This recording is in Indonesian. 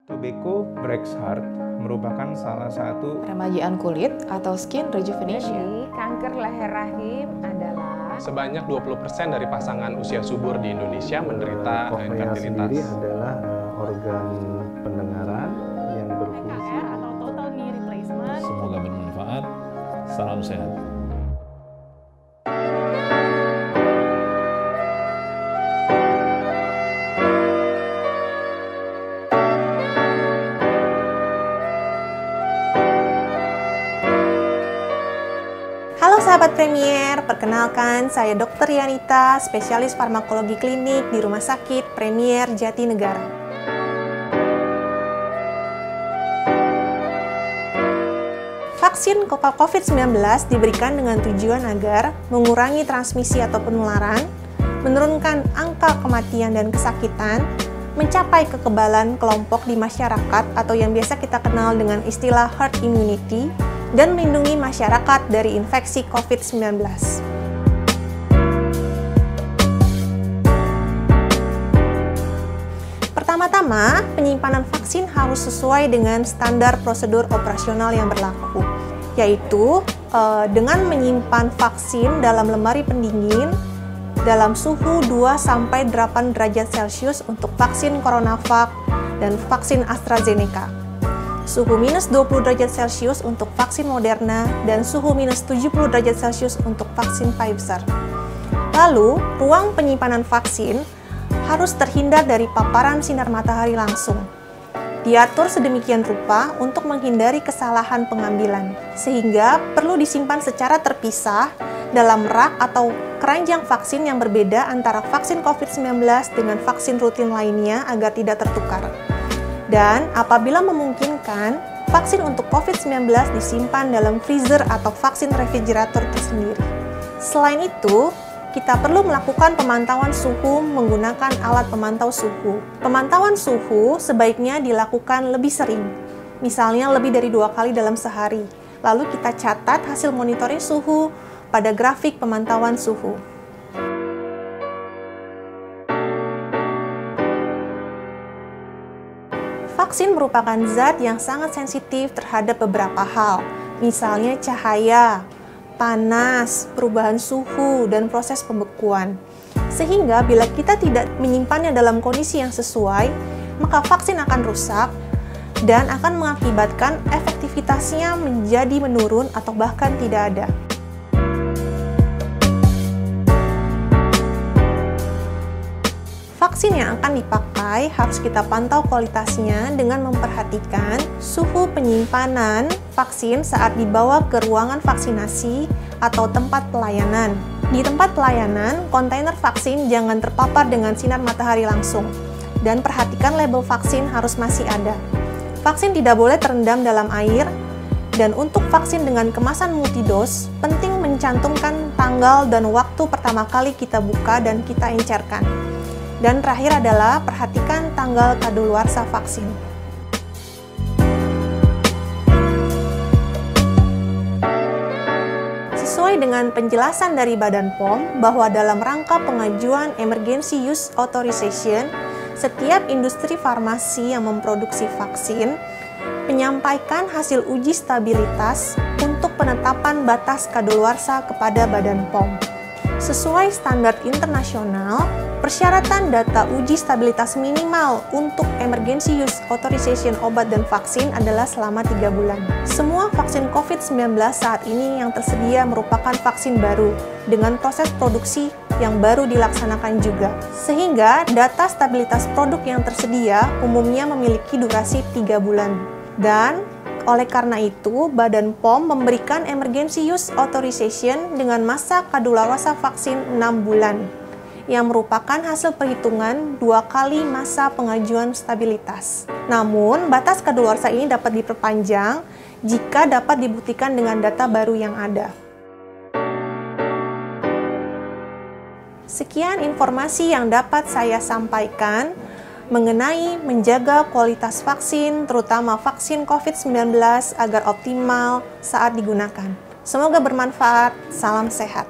Tobacco breaks heart merupakan salah satu Remajaan kulit atau skin rejuvenation. Jadi, kanker leher rahim adalah Sebanyak 20% dari pasangan usia subur di Indonesia menderita Kornea sendiri infertilitas. adalah organ pendengaran yang berfungsi. TKR atau total knee replacement. Semoga bermanfaat. Salam sehat. Halo sahabat Premier, perkenalkan saya Dr. Yanita, spesialis farmakologi klinik di Rumah Sakit Premier Jatinegara. Vaksin COVID-19 diberikan dengan tujuan agar mengurangi transmisi atau penularan, menurunkan angka kematian dan kesakitan, mencapai kekebalan kelompok di masyarakat atau yang biasa kita kenal dengan istilah herd immunity, dan melindungi masyarakat dari infeksi COVID-19. Pertama-tama, penyimpanan vaksin harus sesuai dengan standar prosedur operasional yang berlaku, yaitu dengan menyimpan vaksin dalam lemari pendingin dalam suhu 2-8 derajat Celcius untuk vaksin CoronaVac dan vaksin AstraZeneca. Suhu minus 20 derajat Celcius untuk vaksin Moderna, dan suhu minus 70 derajat Celcius untuk vaksin Pfizer. Lalu, ruang penyimpanan vaksin harus terhindar dari paparan sinar matahari langsung. Diatur sedemikian rupa untuk menghindari kesalahan pengambilan, sehingga perlu disimpan secara terpisah dalam rak atau keranjang vaksin yang berbeda antara vaksin COVID-19 dengan vaksin rutin lainnya agar tidak tertukar. Dan apabila memungkinkan, vaksin untuk COVID-19 disimpan dalam freezer atau vaksin refrigerator tersendiri. Selain itu, kita perlu melakukan pemantauan suhu menggunakan alat pemantau suhu. Pemantauan suhu sebaiknya dilakukan lebih sering, misalnya lebih dari 2 kali dalam sehari. Lalu kita catat hasil monitoring suhu pada grafik pemantauan suhu. Vaksin merupakan zat yang sangat sensitif terhadap beberapa hal, misalnya cahaya, panas, perubahan suhu, dan proses pembekuan. Sehingga bila kita tidak menyimpannya dalam kondisi yang sesuai, maka vaksin akan rusak dan akan mengakibatkan efektivitasnya menjadi menurun atau bahkan tidak ada. Vaksin yang akan dipakai harus kita pantau kualitasnya dengan memperhatikan suhu penyimpanan vaksin saat dibawa ke ruangan vaksinasi atau tempat pelayanan. Di tempat pelayanan, kontainer vaksin jangan terpapar dengan sinar matahari langsung, dan perhatikan label vaksin harus masih ada. Vaksin tidak boleh terendam dalam air, dan untuk vaksin dengan kemasan multidos, penting mencantumkan tanggal dan waktu pertama kali kita buka dan kita encerkan. Dan terakhir adalah perhatikan tanggal kadaluarsa vaksin. Sesuai dengan penjelasan dari Badan POM bahwa dalam rangka pengajuan Emergency Use Authorization, setiap industri farmasi yang memproduksi vaksin menyampaikan hasil uji stabilitas untuk penetapan batas kadaluarsa kepada Badan POM. Sesuai standar internasional, persyaratan data uji stabilitas minimal untuk Emergency Use Authorization obat dan vaksin adalah selama 3 bulan. Semua vaksin COVID-19 saat ini yang tersedia merupakan vaksin baru, dengan proses produksi yang baru dilaksanakan juga. Sehingga data stabilitas produk yang tersedia umumnya memiliki durasi 3 bulan. Dan oleh karena itu, Badan POM memberikan Emergency Use Authorization dengan masa kadaluarsa vaksin 6 bulan, yang merupakan hasil perhitungan 2 kali masa pengajuan stabilitas. Namun, batas kadaluarsa ini dapat diperpanjang jika dapat dibuktikan dengan data baru yang ada. Sekian informasi yang dapat saya sampaikan mengenai menjaga kualitas vaksin, terutama vaksin COVID-19 agar optimal saat digunakan. Semoga bermanfaat. Salam sehat.